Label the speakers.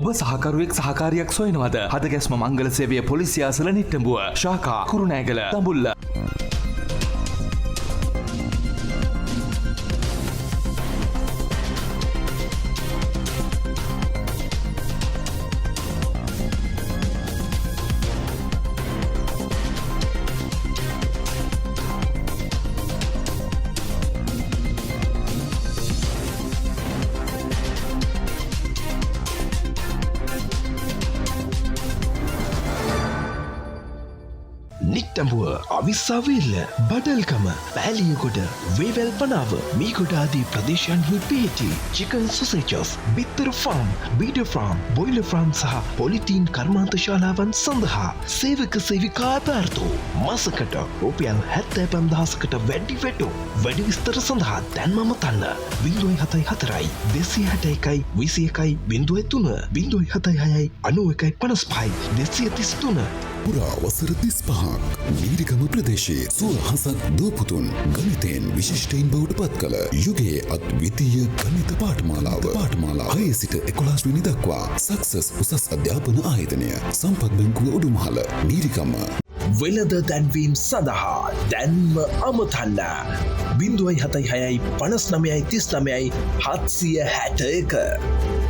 Speaker 1: ඔබ සහකරුවෙක් සහකාරියක් සොයනවද? හදගැස්ම මංගල සේවය පොලිසිය අසල නිට්ටඹුව ශාඛා කුරුණෑගල දඹුල්ල.
Speaker 2: නිට්ටඹුව අවිස්සාවේල්ල බඩල්කම පෑලියගොඩ වේවැල් පනාව මීගොඩ ආදී ප්‍රදේශයන්හි පිහිටි චිකන් සොසේජස් බිත්තර ෆාම් බීඩ ෆාම් බොයිල ෆාම් සහ පොලිටීන් කර්මාන්ත ශාලාවන් සඳහා සේවක සේවිකා ආධාරතෝ මාසකට රුපියල් 75,000කට වැඩි වැඩි විස්තර සඳහා දැන්මම තන්න 074 261 21 03 076 91 55 233
Speaker 3: පුරා වසර 35ක් නීරිගම ප්‍රදේශයේ සුවහසක් දුවපුතුන් ගණිතයෙන් විශිෂ්ටයින් බවට පත් කළ යුගයේ අද්විතීය ගණිත පාඨමාලාව 6 සිට 11 වෙනි දක්වා සක්සස් උසස් අධ්‍යාපන ආයතනය සම්පත් බැංකුව උඩුමහල නීරිගම.
Speaker 2: වෙළඳ දැන්වීම් සඳහා දැන්ම අමතන්න 076 59 39 761